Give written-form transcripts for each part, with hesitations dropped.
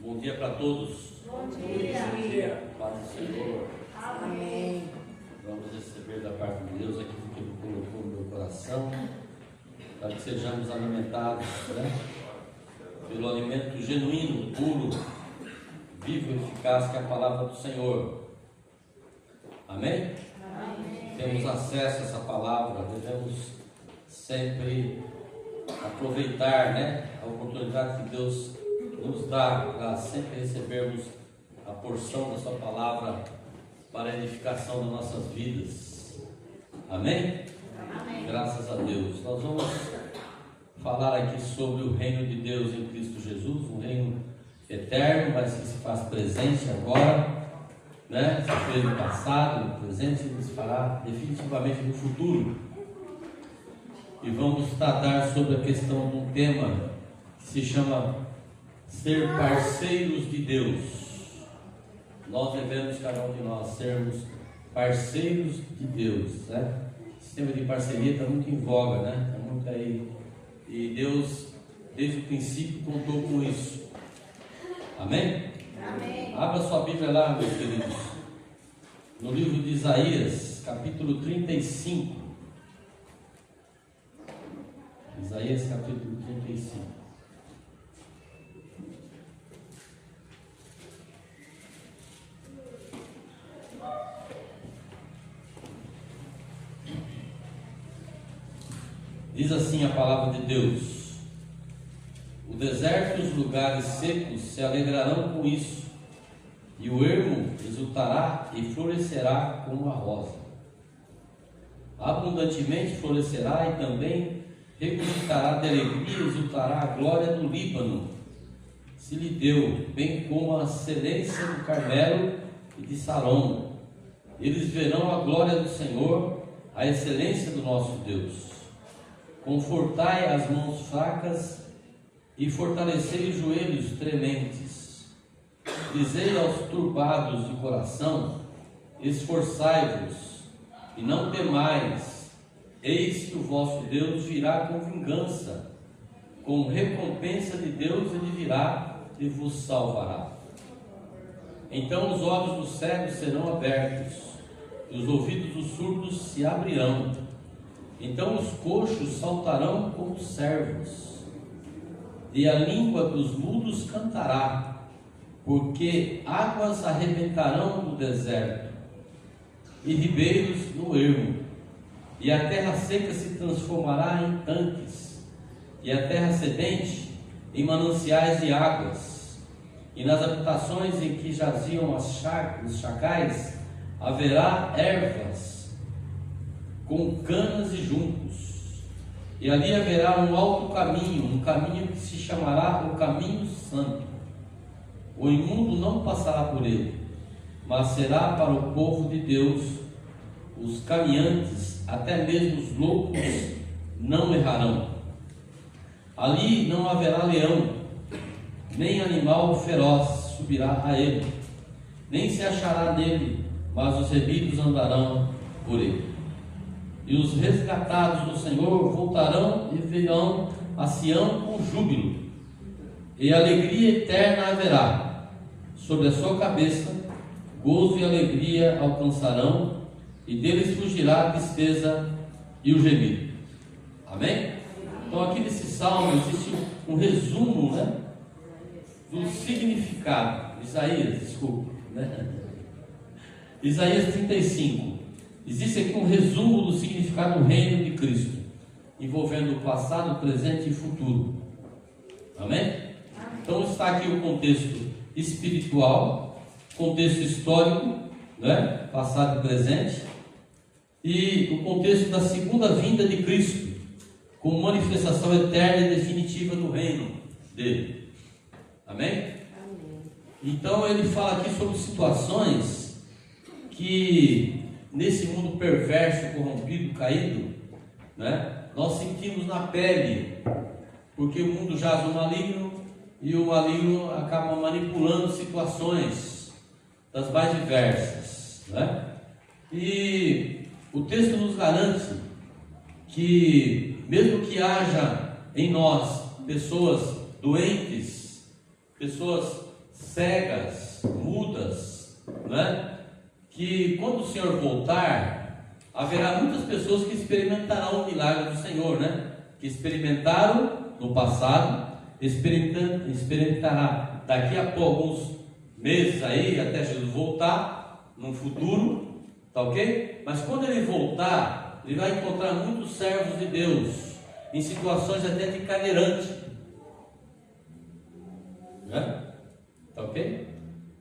Bom dia para todos. Bom dia. Bom dia. Paz do Senhor. Amém. Vamos receber da parte de Deus aquilo que Ele colocou no meu coração, para que sejamos alimentados, pelo alimento genuíno, puro, vivo e eficaz, que é a palavra do Senhor. Amém? Amém. Temos acesso a essa palavra, devemos sempre aproveitar, a oportunidade que Deus nos dá para sempre recebermos a porção da sua palavra para a edificação das nossas vidas. Amém? Amém. Graças a Deus. Nós vamos falar aqui sobre o reino de Deus em Cristo Jesus, um reino eterno, mas que se faz presente agora, se fez no passado, no presente e se fará definitivamente no futuro. E vamos tratar sobre a questão de um tema que se chama ser parceiros de Deus. Nós devemos, cada um de nós, sermos parceiros de Deus, O sistema de parceria está muito em voga, está muito aí. E Deus, desde o princípio, contou com isso. Amém? Amém. Abra sua Bíblia lá, meus queridos, no livro de Isaías, capítulo 35. Isaías, capítulo 35. Diz assim a palavra de Deus: o deserto e os lugares secos se alegrarão com isso, e o ermo exultará e florescerá como a rosa. Abundantemente florescerá e também regocijará de alegria e exultará a glória do Líbano, se lhe deu, bem como a excelência do Carmelo e de Saron. Eles verão a glória do Senhor, a excelência do nosso Deus. Confortai as mãos fracas e fortalecei os joelhos trementes. Dizei aos turbados de coração: esforçai-vos e não temais, eis que o vosso Deus virá com vingança, com recompensa de Deus ele virá e vos salvará. Então os olhos dos cegos serão abertos, e os ouvidos dos surdos se abrirão. Então os coxos saltarão como servos, e a língua dos mudos cantará, porque águas arrebentarão no deserto, e ribeiros no ermo, e a terra seca se transformará em tanques, e a terra sedente em mananciais de águas, e nas habitações em que jaziam os chacais haverá ervas com canas e juncos, e ali haverá um alto caminho, um caminho que se chamará o caminho santo. O imundo não passará por ele, mas será para o povo de Deus. Os caminhantes, até mesmo os loucos, não errarão. Ali não haverá leão, nem animal feroz subirá a ele, nem se achará nele, mas os remidos andarão por ele. E os resgatados do Senhor voltarão e virão a Sião com júbilo, e alegria eterna haverá sobre a sua cabeça, gozo e alegria alcançarão, e deles fugirá a tristeza e o gemido. Amém? Então aqui nesse salmo existe um resumo, do significado. Isaías 35. Existe aqui um resumo do significado do reino de Cristo, envolvendo o passado, presente e futuro. Amém? Então está aqui o contexto espiritual, contexto histórico, passado e presente, e o contexto da segunda vinda de Cristo, como manifestação eterna e definitiva do reino dele. Amém? Amém. Então ele fala aqui sobre situações que nesse mundo perverso, corrompido, caído, nós sentimos na pele, porque o mundo jaz no maligno, e o maligno acaba manipulando situações das mais diversas, E o texto nos garante que, mesmo que haja em nós pessoas doentes, pessoas cegas, mudas, né? Que quando o Senhor voltar, haverá muitas pessoas que experimentarão o milagre do Senhor, né? Que experimentaram no passado, experimentará daqui a alguns meses aí, até Jesus voltar, no futuro, tá ok? Mas quando ele voltar, ele vai encontrar muitos servos de Deus, em situações até de cadeirante, né? Tá ok?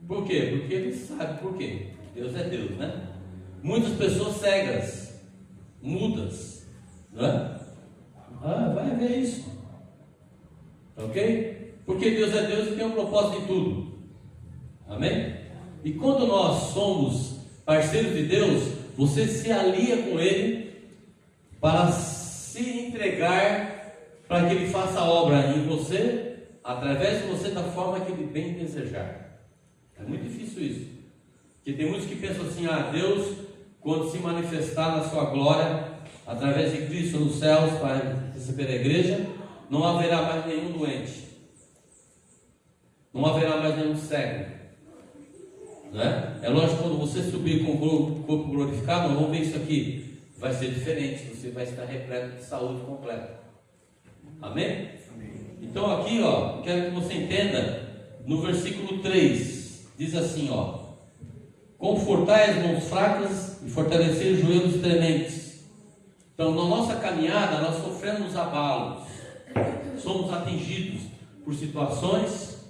Por quê? Porque ele sabe por quê. Deus é Deus, né? Muitas pessoas cegas, mudas, né? Vai ver isso, tá ok? Porque Deus é Deus e tem um propósito em tudo, amém? E quando nós somos parceiros de Deus, você se alia com Ele para se entregar para que Ele faça a obra em você, através de você, da forma que Ele bem desejar. É muito difícil isso, porque tem muitos que pensam assim: Deus, quando se manifestar na sua glória, através de Cristo nos céus, para receber a igreja, não haverá mais nenhum doente, não haverá mais nenhum cego, né? É lógico, quando você subir com o corpo glorificado, vamos ver isso aqui, vai ser diferente, você vai estar repleto de saúde completa, amém? Então aqui, quero que você entenda, no versículo 3, diz assim, confortai as mãos fracas e fortalecer os joelhos trementes. Então, na nossa caminhada, nós sofremos abalos, somos atingidos por situações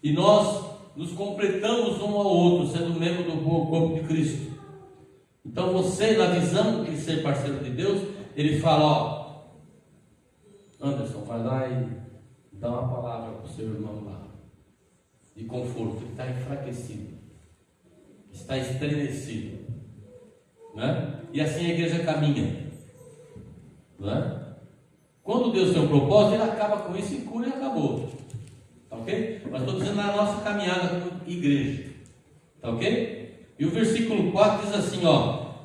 e nós nos completamos um ao outro, sendo membro do corpo de Cristo. Então, você, na visão de ser parceiro de Deus, ele fala: Anderson, vai lá e dá uma palavra para o seu irmão lá, de conforto. Ele está enfraquecido, está estremecido, né? E assim a igreja caminha. Não é? Quando Deus tem um propósito, Ele acaba com isso e cura e acabou, tá ok? Mas estou dizendo na nossa caminhada como igreja, tá ok? E o versículo 4 diz assim,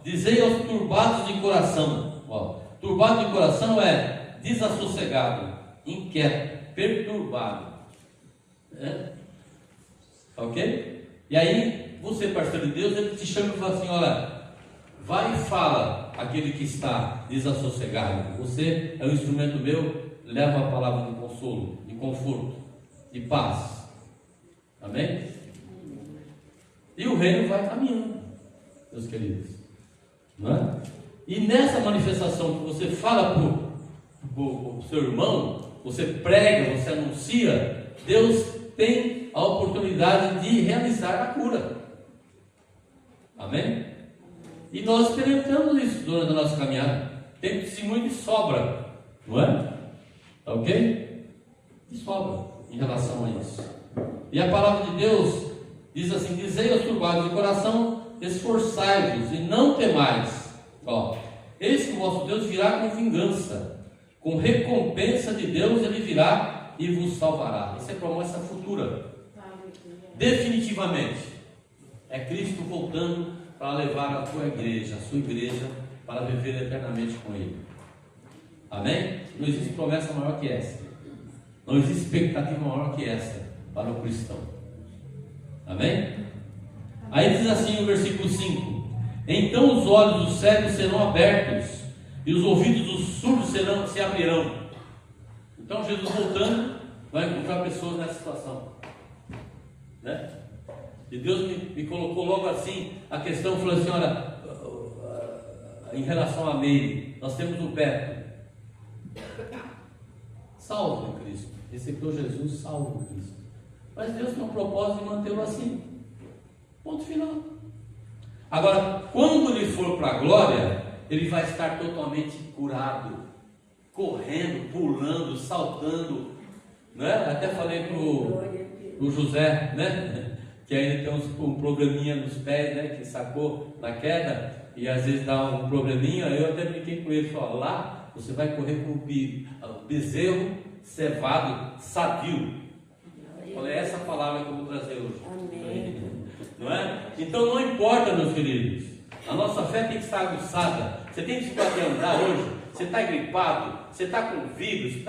dizei aos turbados de coração, turbado de coração é desassossegado, inquieto, perturbado, tá ok? E aí, você, parceiro de Deus, Ele te chama e fala assim: olha, vai e fala aquele que está desassossegado. Você é um instrumento meu, leva a palavra de consolo, de conforto, de paz. Amém? E o reino vai caminhando, meus queridos, não é? E nessa manifestação que você fala para o seu irmão, você prega, você anuncia, Deus tem a oportunidade de realizar a cura. Amém? E nós experimentamos isso durante a nossa caminhada. Tem testemunho de sobra, não é? Tá ok? De sobra em relação a isso. E a palavra de Deus diz assim: dizei aos turbados de coração, esforçai-vos e não temais. Eis que o vosso Deus virá com vingança, com recompensa de Deus Ele virá e vos salvará. Isso é promessa futura. Definitivamente é Cristo voltando para levar a tua igreja, a sua igreja, para viver eternamente com Ele. Amém? Não existe promessa maior que essa. Não existe expectativa maior que essa para o cristão. Amém? Aí diz assim no versículo 5: então os olhos dos cegos serão abertos e os ouvidos dos surdos se abrirão. Então Jesus voltando vai encontrar pessoas nessa situação, né? E Deus me colocou logo assim a questão, falou assim: olha, em relação a Meire, nós temos o Beto, salvo em Cristo, recebeu Jesus salvo em Cristo, mas Deus tem um propósito de mantê-lo assim, ponto final. Agora, quando ele for para a glória, ele vai estar totalmente curado, correndo, pulando, saltando, né? Até falei para o José, né? Que ainda tem um probleminha nos pés, né? Que sacou na queda e às vezes dá um probleminha. Eu até brinquei com ele, falei: lá você vai correr com o bezerro cevado, sadio. Falei: essa palavra que eu vou trazer hoje. Amém. Não é? Então não importa, meus queridos, a nossa fé tem que estar aguçada. Você tem dificuldade de andar hoje, você está gripado, você está com vírus,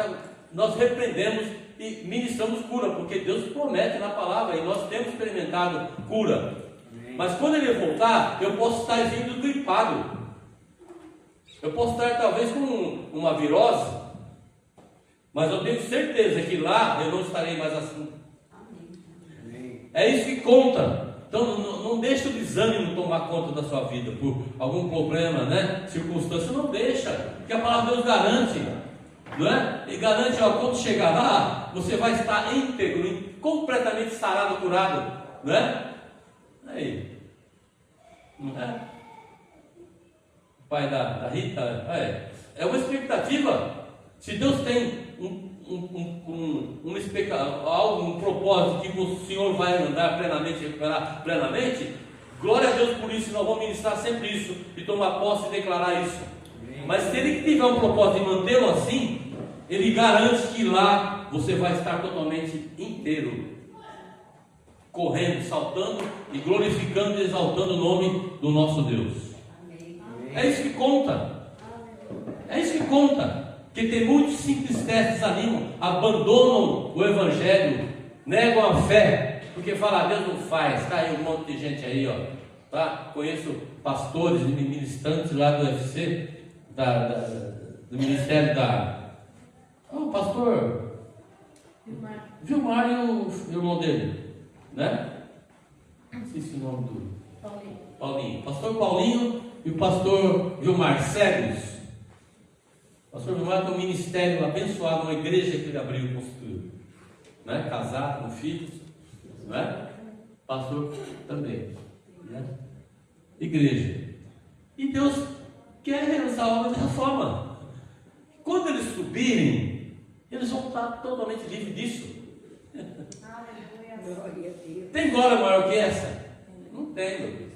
nós repreendemos e ministramos cura, porque Deus promete na palavra, e nós temos experimentado cura. Mas quando ele voltar, eu posso estar vindo gripado. Eu posso estar talvez com uma virose, mas eu tenho certeza que lá eu não estarei mais assim. É isso que conta. Então não deixe o desânimo tomar conta da sua vida por algum problema, né? Circunstância, não deixa, porque a palavra de Deus garante, não é? E garante, ó, quando chegar lá, você vai estar íntegro, completamente sarado, curado, não é? Aí, não é? O pai da Rita, é uma expectativa. Se Deus tem um propósito que o Senhor vai andar plenamente, recuperar plenamente, glória a Deus por isso. Nós vamos ministrar sempre isso e tomar posse e declarar isso. Mas se ele tiver um propósito de mantê-lo assim, ele garante que lá você vai estar totalmente inteiro, correndo, saltando e glorificando e exaltando o nome do nosso Deus. É isso que conta. É isso que conta. Que tem muitos simples testes, desanimam, abandonam o Evangelho, negam a fé, porque falam, Deus não faz. Está aí um monte de gente aí, ó, tá? Conheço pastores e ministrantes lá do UFC, do Ministério o pastor Vilmar e o irmão dele, né? Não sei se o nome do Paulinho. Pastor Paulinho e o pastor Vilmar, cegos. O pastor Vilmar tem um ministério abençoado, uma igreja que ele abriu e construiu, né? Casado, com filhos, né? Pastor também, né? Igreja. E Deus quer realizar a obra de reforma. Quando eles subirem, eles vão estar totalmente livres disso. Tem glória maior que essa? Não tem, meu Deus.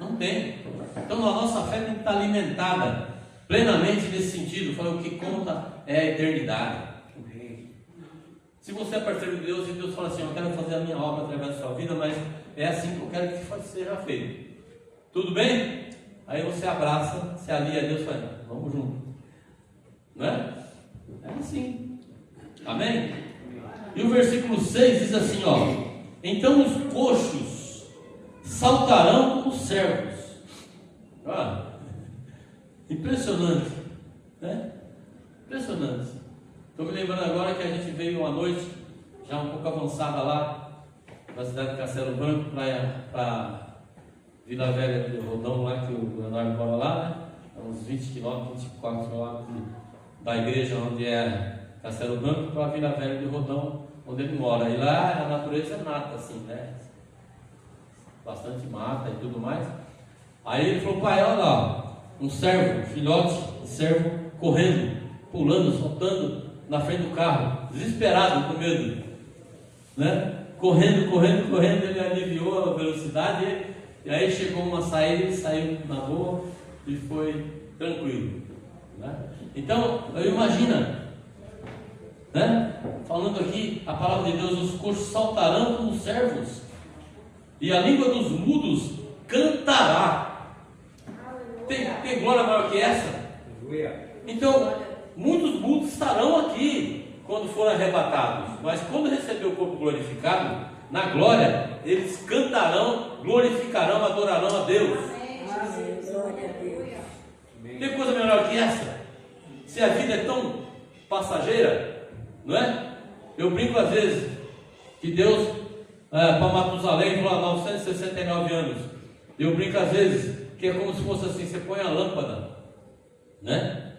Não tem. Então a nossa fé tem que estar alimentada plenamente nesse sentido. Foi o que conta é a eternidade. Se você é parceiro de Deus e Deus fala assim, eu quero fazer a minha obra através da sua vida, mas é assim que eu quero que seja feito. Tudo bem? Aí você abraça, se alia a Deus e fala, vamos junto. Não é? É assim. Amém? E o versículo 6 diz assim, ó, então os coxos saltarão como servos. Ah, impressionante, né? Impressionante. Estou me lembrando agora que a gente veio uma noite, já um pouco avançada lá, na cidade de Castelo Branco, para Vila Velha do Rodão, lá que o Leonardo mora lá, né? Uns 20 quilômetros, 24 quilômetros da igreja onde é Castelo Branco, para Vila Velha do Rodão, onde ele mora. E lá a natureza é mata, assim, né? Bastante mata e tudo mais. Aí ele falou, pai, olha lá, um servo, filhote de servo, correndo, pulando, saltando na frente do carro, desesperado, com medo, né? Correndo, ele aliviou a velocidade, e aí chegou uma saída, ele saiu na boa e foi tranquilo, né? Então, imagina, né? Falando aqui, a palavra de Deus, os coxos saltarão como servos, e a língua dos mudos cantará. Tem glória maior que essa? Então, muitos mudos estarão aqui quando forem arrebatados, mas quando receber o corpo glorificado, na glória, eles cantarão, glorificarão, adorarão a Deus. Tem coisa melhor que essa? Se a vida é tão passageira, não é? Eu brinco às vezes que Deus, para Matusalém, falou 969 anos. Eu brinco às vezes que é como se fosse assim: você põe a lâmpada, né?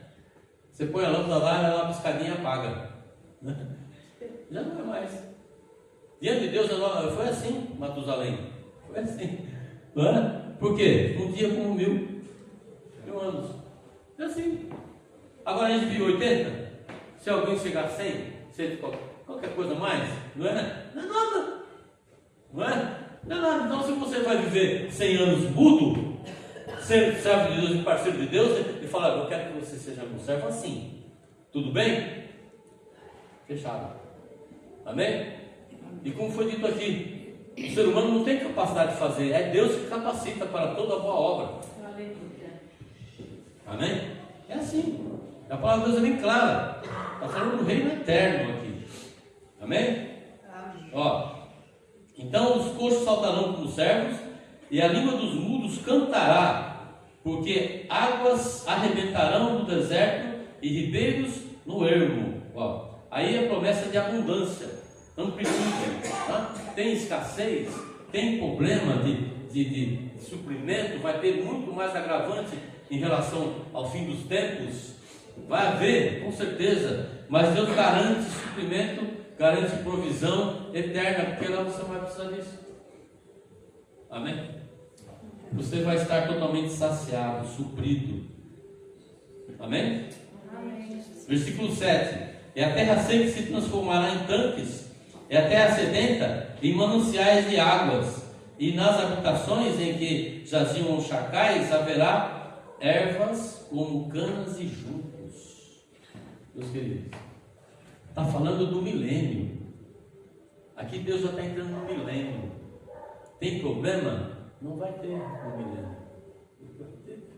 Você põe a lâmpada lá, ela dá uma piscadinha e apaga, né? Já não é mais. Diante de Deus foi assim, Matusalém. Foi assim, não é? Por quê? Um dia como 1000 anos. É assim. Agora a gente vive 80. Se alguém chegar a 100, qualquer coisa mais, não é? Não é nada. Não é? Não é nada. Então, se você vai viver 100 anos mudo, ser servo de Deus e parceiro de Deus, ele fala: eu quero que você seja um servo assim. Tudo bem? Fechado. Amém? E como foi dito aqui, o ser humano não tem capacidade de fazer, é Deus que capacita para toda boa obra. Amém? É assim. A palavra de Deus é bem clara. Está falando do reino eterno aqui. Amém? Amém. Ó, então os coxos saltarão como servos, e a língua dos mudos cantará, porque águas arrebentarão no deserto e ribeiros no ermo. Ó, aí a promessa de abundância, amplitude, tá? Tem escassez, tem problema de suprimento, vai ter muito mais agravante em relação ao fim dos tempos. Vai haver, com certeza, mas Deus garante suprimento, garante provisão eterna, porque lá você não vai precisar disso. Amém? Você vai estar totalmente saciado, suprido. Amém? Amém. Versículo 7: E a terra seca se transformará em tanques, e a terra sedenta em mananciais de águas, e nas habitações em que jaziam os chacais haverá ervas como canas e juncos. Meus queridos, está falando do milênio. Aqui Deus já está entrando no milênio. Tem problema? Não vai ter no milênio. Não vai ter.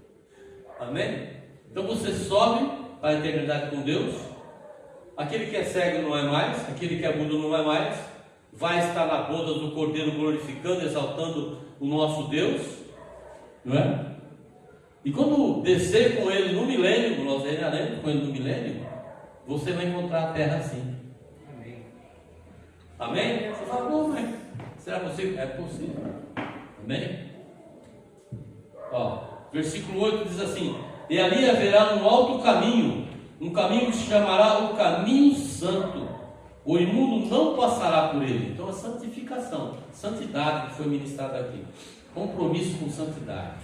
Amém? Então você sobe para a eternidade com Deus. Aquele que é cego não é mais, aquele que é mudo não é mais, vai estar na boda do Cordeiro glorificando, exaltando o nosso Deus, não é? E quando descer com ele no milênio, nós reinaremos com ele no milênio, você vai encontrar a terra assim. Amém. Amém? Você fala, não, mas será possível? É possível. Amém? Ó, versículo 8 diz assim: E ali haverá um alto caminho, um caminho que se chamará o caminho santo. O imundo não passará por ele. Então a santificação, santidade que foi ministrada aqui, compromisso com santidade,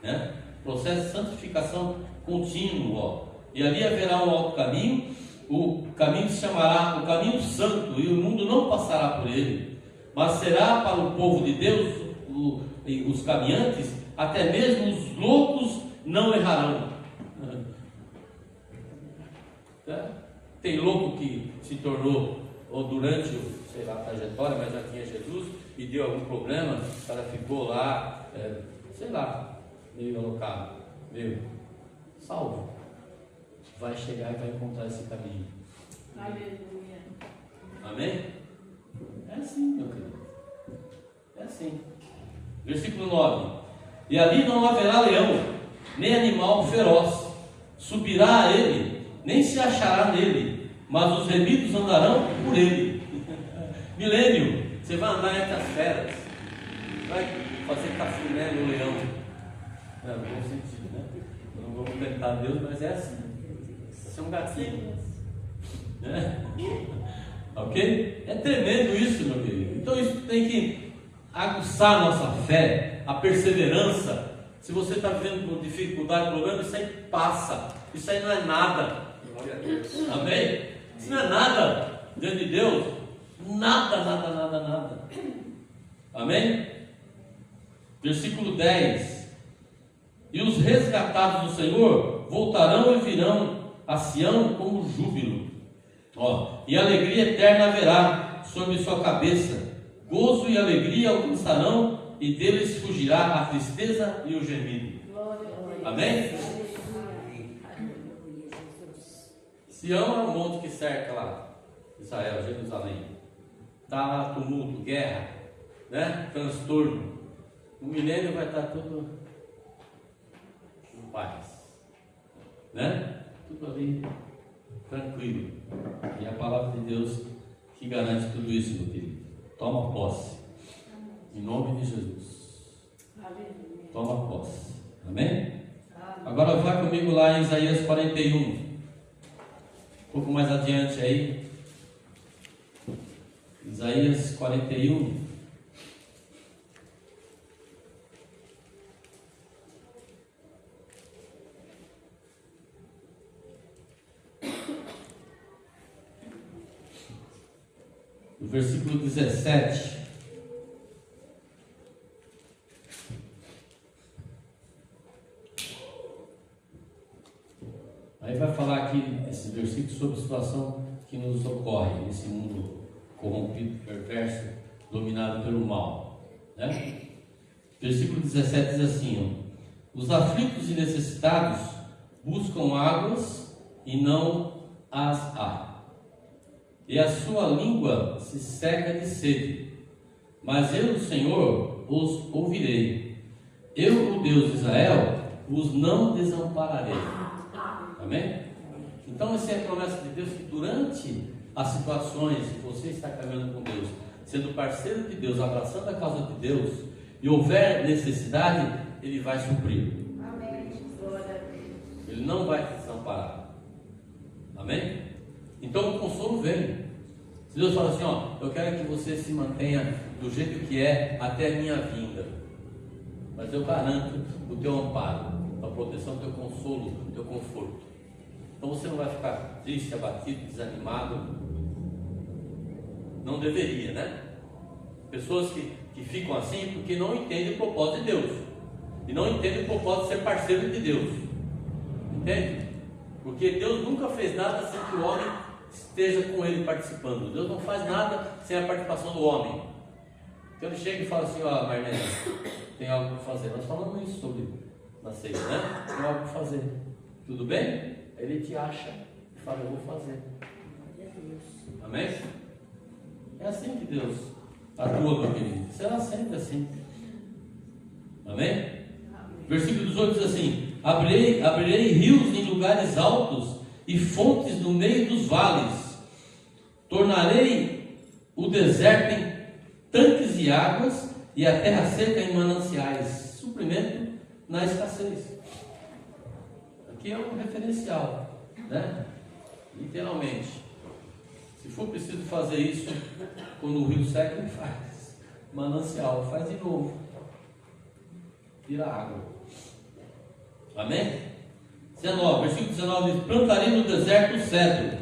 né? Processo de santificação contínuo, ó. E ali haverá um alto caminho, o caminho se chamará o caminho santo, e o mundo não passará por ele, mas será para o povo de Deus, os caminhantes, até mesmo os loucos não errarão. Tem louco que se tornou, ou durante a trajetória, mas já tinha Jesus, e deu algum problema, o cara ficou lá, meio alocado, meio salvo. Vai chegar e vai encontrar esse caminho. Aleluia. Amém? É assim, meu querido. É assim. Versículo 9: E ali não haverá leão, nem animal feroz, subirá a ele, nem se achará nele, mas os remidos andarão por ele. Milênio, você vai andar entre as feras, vai fazer cafuné no leão. Não, no bom sentido, né? Não vamos tentar Deus, mas é assim. Você é um gatinho. Ok? É tremendo isso, meu querido. Então isso tem que aguçar a nossa fé, a perseverança. Se você está vivendo com dificuldade, problema, isso aí passa. Isso aí não é nada. Glória a Deus. Amém? Isso não é nada diante de Deus. Nada. Amém? Versículo 10: E os resgatados do Senhor voltarão e virão a Sião como júbilo. Ó, e alegria eterna haverá sobre sua cabeça. Gozo e alegria alcançarão, e deles fugirá a tristeza e o gemido. Amém? Sião é um monte que cerca lá Israel, Jerusalém. Está lá tumulto, guerra, né? Transtorno. O milênio vai estar tudo em paz, né? Tudo ali tranquilo. E a palavra de Deus que garante tudo isso, meu querido. Toma posse, em nome de Jesus. Toma posse. Amém? Agora vai comigo lá em Isaías 41. Um pouco mais adiante aí. Isaías 41. No versículo 17. Aí vai falar aqui esse versículo sobre a situação que nos ocorre nesse mundo corrompido, perverso, dominado pelo mal, né? Versículo 17 diz assim: ó, os aflitos e necessitados buscam águas e não as há, e a sua língua se seca de sede. Mas eu, o Senhor, os ouvirei. Eu, o Deus de Israel, os não desampararei. Amém? Então essa é a promessa de Deus, que durante as situações que você está caminhando com Deus, sendo parceiro de Deus, abraçando a causa de Deus, e houver necessidade, Ele vai suprir. Amém. Glória a Deus. Ele não vai te desamparar. Amém? Então o consolo vem. Se Deus fala assim, ó, eu quero que você se mantenha do jeito que é até a minha vinda, mas eu garanto o teu amparo, a proteção, o teu consolo, o teu conforto. Então você não vai ficar triste, abatido, desanimado. Não deveria, né? Pessoas que ficam assim porque não entendem o propósito de Deus, e não entendem o propósito de ser parceiro de Deus. Entende? Porque Deus nunca fez nada sem que o homem esteja com ele participando. Deus não faz nada sem a participação do homem. Então ele chega e fala assim, ó, Marlene, tem algo para fazer. Nós falamos isso sobre na ceia, né? Tem algo para fazer. Tudo bem? Aí ele te acha e fala, eu vou fazer. Amém? É assim que Deus atua, meu querido. Será sempre assim. Amém? Versículo 18 diz assim: abrirei rios em lugares altos e fontes no meio dos vales. Tornarei o deserto em tanques de águas e a terra seca em mananciais. Suprimento na escassez. Aqui é um referencial, né? Literalmente. Se for preciso fazer isso quando o rio seca, ele faz. Manancial, faz de novo. Tira a água. Amém? 19, versículo 19 diz: plantarei no deserto o cedro,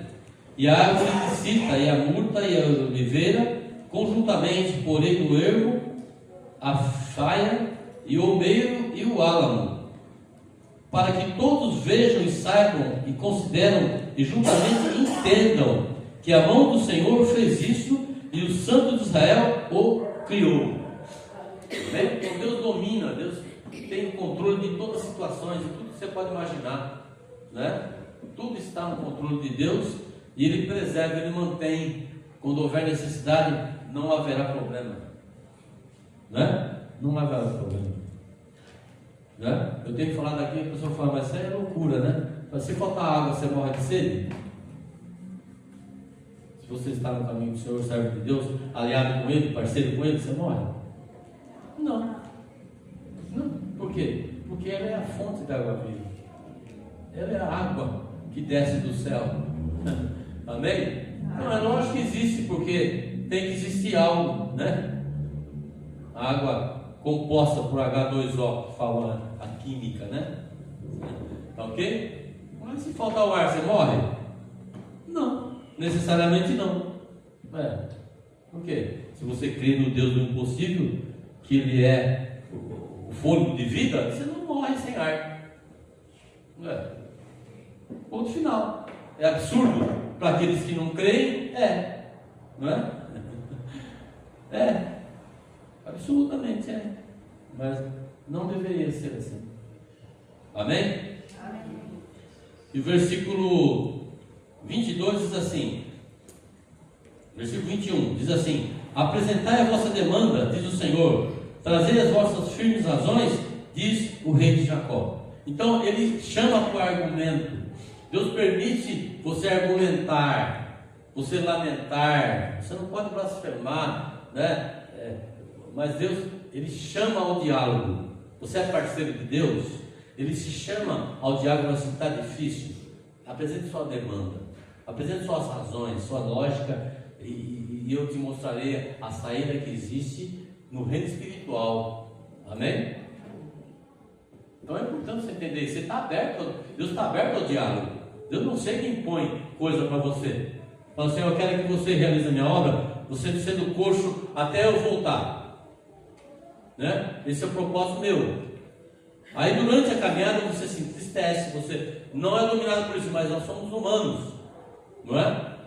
e a árvore licita, e a murta, e a oliveira, conjuntamente porei no ermo, a faia, e o meiro, e o álamo, para que todos vejam e saibam, e consideram, e juntamente entendam, que a mão do Senhor fez isso, e o Santo de Israel o criou. Amém? Então Deus domina, Deus tem o controle de todas as situações, de tudo que você pode imaginar, né? Tudo está no controle de Deus, e Ele preserva, Ele mantém. Quando houver necessidade, não haverá problema, né? Não haverá problema, né? Eu tenho falado aqui, a pessoa fala, mas isso aí é loucura, né? Mas se faltar água, você morre de sede? Se você está no caminho do Senhor, servo de Deus, aliado com Ele, parceiro com Ele, você morre? Não. Não. Por quê? Porque ela é a fonte da água viva. Ela é a água que desce do céu. Amém? Não, é lógico que existe, porque tem que existir algo, né? A água composta por H2O, que fala a química, né? Tá ok? Mas se faltar o ar, você morre? Não, necessariamente não. Por quê? Se você crê no Deus do impossível, que Ele é o fôlego de vida, você não morre sem ar. Ponto final. É absurdo para aqueles que não creem? Não é? Absolutamente é. Mas não deveria ser assim. Amém? Amém. E o versículo 22 diz assim, versículo 21 diz assim: apresentai a vossa demanda, diz o Senhor, trazei as vossas firmes razões, diz o rei de Jacó. Então ele chama para o argumento. Deus permite você argumentar, você lamentar, você não pode blasfemar, né? Mas Deus, Ele chama ao diálogo. Você é parceiro de Deus, Ele se chama ao diálogo. Assim, está difícil, apresente sua demanda, apresente suas razões, sua lógica, e eu te mostrarei a saída que existe no reino espiritual. Amém? Então é importante você entender isso. Você está aberto, Deus está aberto ao diálogo. Deus não chega e impõe coisa para você. Fala assim: eu quero que você realize a minha obra, você sendo coxo até eu voltar, né? Esse é o propósito meu. Aí durante a caminhada você se entristece, você não é dominado por isso, mas nós somos humanos, não é?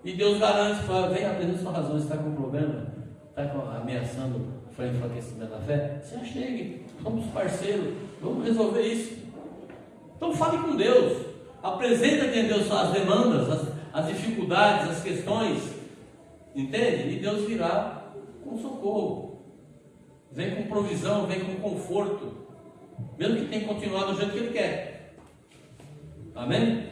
E Deus garante, fala: vem, apresenta sua razão, você está com problema, está ameaçando o enfraquecimento da fé, você chegue, somos parceiros, vamos resolver isso. Então fale com Deus. apresenta diante de Deus as demandas, as dificuldades, as questões, entende? E Deus virá com socorro, vem com provisão, vem com conforto, mesmo que tenha que continuar do jeito que Ele quer. Amém?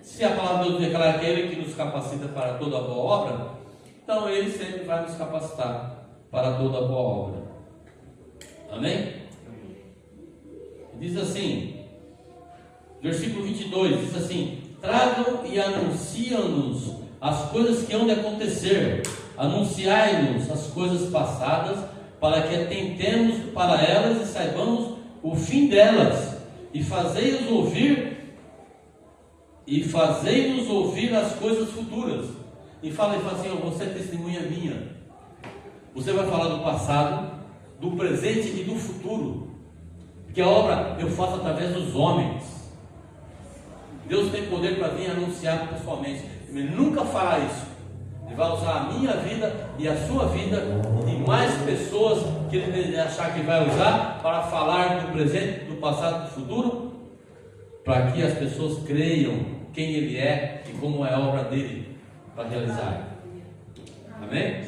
Se a palavra de Deus declara que é Ele que nos capacita para toda a boa obra, então Ele sempre vai nos capacitar para toda a boa obra. Amém? Diz assim, versículo 22, diz assim: tragam e anunciam-nos as coisas que hão de acontecer, anunciai-nos as coisas passadas, para que atentemos para elas e saibamos o fim delas, e fazei-nos ouvir as coisas futuras. E fala assim: ó, você é testemunha minha. Você vai falar do passado, do presente e do futuro, porque a obra eu faço através dos homens. Deus tem poder para vir anunciar pessoalmente. Ele nunca fará isso. Ele vai usar a minha vida e a sua vida e de mais pessoas que Ele achar que vai usar para falar do presente, do passado, do futuro, para que as pessoas creiam quem Ele é e como é a obra dele para realizar. Amém?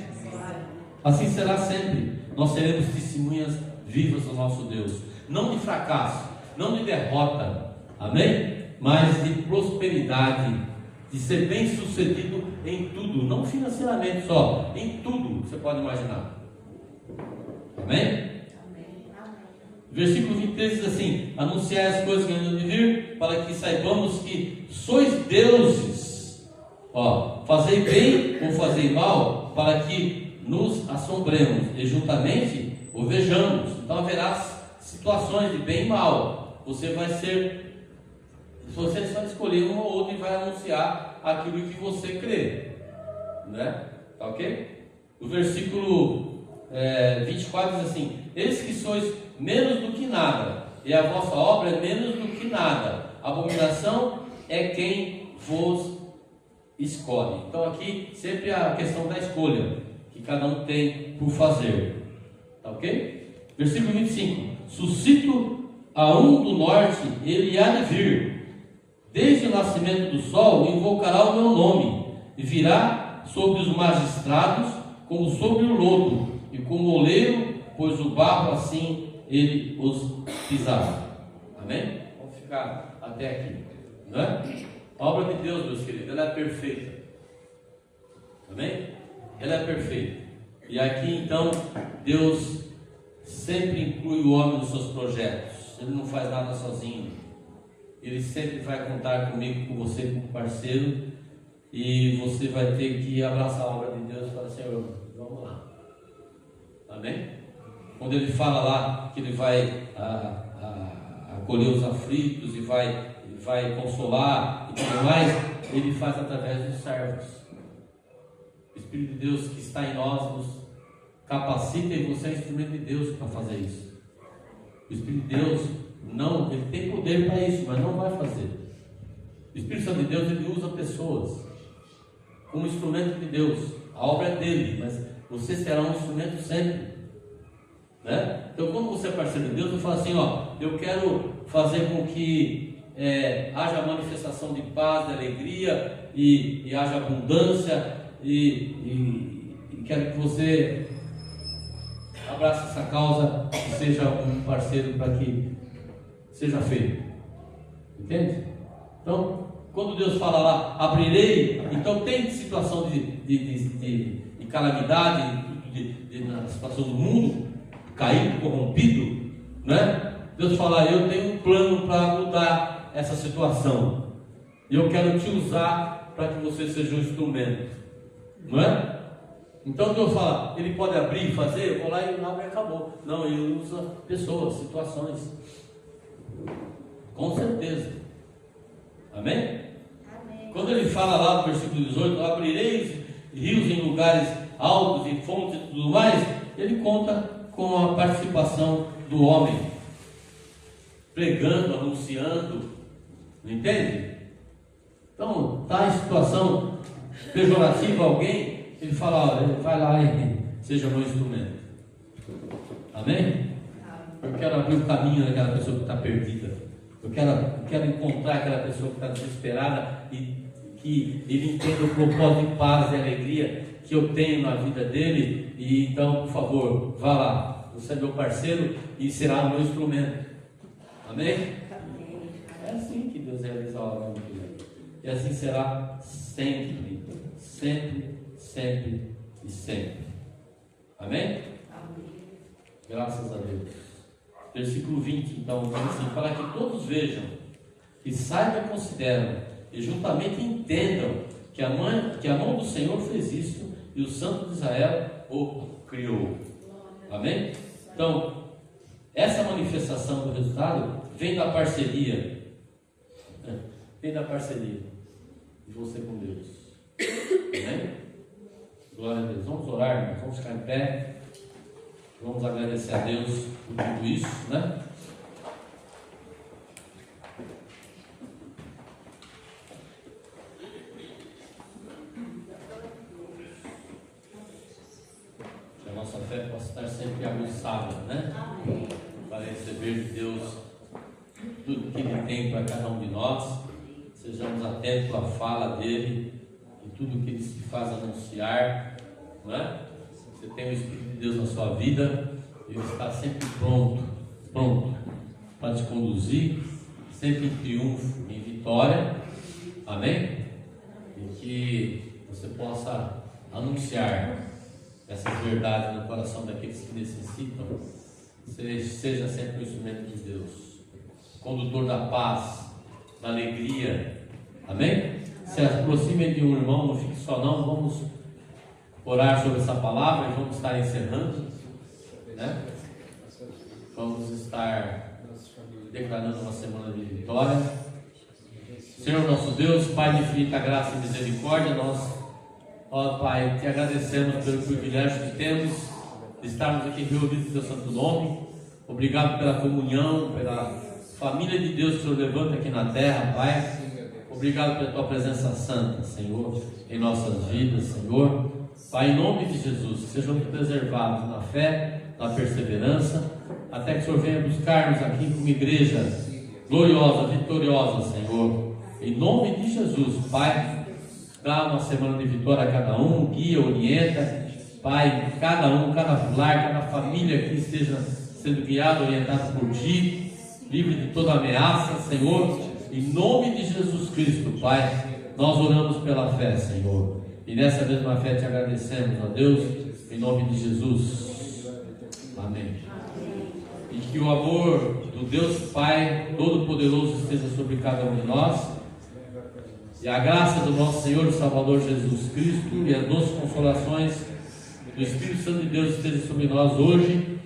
Assim será sempre. Nós seremos testemunhas vivas do nosso Deus, não de fracasso, não de derrota, amém? Mas de prosperidade, de ser bem sucedido em tudo, não financeiramente só, em tudo que você pode imaginar. Amém? Versículo 23 diz assim: anunciai as coisas que hão de vir, para que saibamos que sois deuses. Fazei bem ou fazei mal, para que nos assombremos e juntamente o vejamos. Então haverá situações de bem e mal. Você vai ser, você só escolher um ou outro e vai anunciar aquilo que você crê, né? Tá ok? O versículo 24 diz assim: eis que sois menos do que nada, e a vossa obra é menos do que nada. Abominação é quem vos escolhe. Então aqui sempre a questão da escolha que cada um tem por fazer. Tá ok? Versículo 25: suscito a um do norte, ele há de vir. Desde o nascimento do sol invocará o meu nome, e virá sobre os magistrados como sobre o lodo, e como o oleiro, pois o barro assim ele os pisará. Amém? Vamos ficar até aqui, não é? A obra de Deus, meus queridos, ela é perfeita. Amém? Ela é perfeita. E aqui então Deus sempre inclui o homem nos seus projetos. Ele não faz nada sozinho. Ele sempre vai contar comigo, com você, como parceiro, e você vai ter que abraçar a obra de Deus e falar: Senhor, vamos lá. Amém? Quando ele fala lá que ele vai acolher os aflitos e vai consolar e tudo mais, ele faz através dos servos. O Espírito de Deus que está em nós nos capacita, e você é instrumento de Deus para fazer isso. O Espírito de Deus não, ele tem poder para isso, mas não vai fazer. O Espírito Santo de Deus, ele usa pessoas como instrumento de Deus. A obra é dele, mas você será um instrumento sempre, né? Então, quando você é parceiro de Deus, eu falo assim: eu quero fazer com que haja manifestação de paz, de alegria e haja abundância, e quero que você abrace essa causa e seja um parceiro para que seja feito. Entende? Então, quando Deus fala lá, abrirei, então tem situação de calamidade, na situação do mundo caído, corrompido, né? Deus fala: eu tenho um plano para mudar essa situação, e eu quero te usar para que você seja um instrumento, não é? Então Deus fala: ele pode abrir e fazer, eu vou lá e ele abre e acabou. Não, ele usa pessoas, situações, com certeza. Amém? Amém. Quando ele fala lá no versículo 18: abrireis rios em lugares altos e fontes e tudo mais, ele conta com a participação do homem, pregando, anunciando, não entende? Então, está em situação pejorativa alguém, ele fala: vai lá e seja meu instrumento. Amém? Eu quero abrir o caminho daquela pessoa que está perdida. Eu quero encontrar aquela pessoa que está desesperada e que ele entenda o propósito de paz e alegria que eu tenho na vida dele. E então, por favor, vá lá. Você é meu parceiro e será o meu instrumento. Amém? É assim que Deus realiza a obra na vida. E assim será sempre, sempre, sempre e sempre. Amém? Graças a Deus. Versículo 20, então, diz assim: para que todos vejam, que saibam e consideram, e juntamente entendam que a mão do Senhor fez isto, e o Santo de Israel o criou. Amém? Então, essa manifestação do resultado vem da parceria. Vem da parceria de você com Deus. Amém? Glória a Deus. Vamos orar, irmãos. Vamos ficar em pé. Vamos agradecer a Deus por tudo isso, né? Que a nossa fé possa estar sempre aguçada, né? Para receber de Deus tudo que Ele tem para cada um de nós. Sejamos atentos à fala dEle e tudo que Ele se faz anunciar, não é? Você tem o Espírito de Deus na sua vida, Ele está sempre pronto para te conduzir, sempre em triunfo, em vitória. Amém? E que você possa anunciar essas verdades no coração daqueles que necessitam. Seja sempre o instrumento de Deus, condutor da paz, da alegria. Amém? Se aproxime de um irmão, não fique só não. Vamos orar sobre essa palavra e vamos estar encerrando, né? Vamos estar declarando uma semana de vitória. Senhor nosso Deus, Pai de infinita graça e misericórdia, nós, ó Pai, te agradecemos pelo privilégio que temos de estarmos aqui reunidos em teu santo nome. Obrigado pela comunhão, pela família de Deus que o Senhor levanta aqui na terra, Pai. Obrigado pela tua presença santa, Senhor, em nossas vidas, Senhor. Pai, em nome de Jesus, que sejamos preservados na fé, na perseverança, até que o Senhor venha buscar-nos aqui como igreja gloriosa, vitoriosa, Senhor. Em nome de Jesus, Pai, dá uma semana de vitória a cada um, guia, orienta, Pai, cada um, cada lar, cada família que esteja sendo guiado, orientado por Ti, livre de toda ameaça, Senhor. Em nome de Jesus Cristo, Pai, nós oramos pela fé, Senhor. E nessa mesma fé te agradecemos, ó Deus, em nome de Jesus. Amém. E que o amor do Deus Pai Todo-Poderoso esteja sobre cada um de nós. E a graça do nosso Senhor e Salvador Jesus Cristo e as doces consolações do Espírito Santo de Deus esteja sobre nós hoje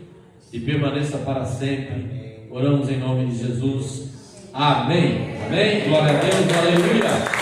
e permaneça para sempre. Oramos em nome de Jesus. Amém. Amém. Glória a Deus. Aleluia.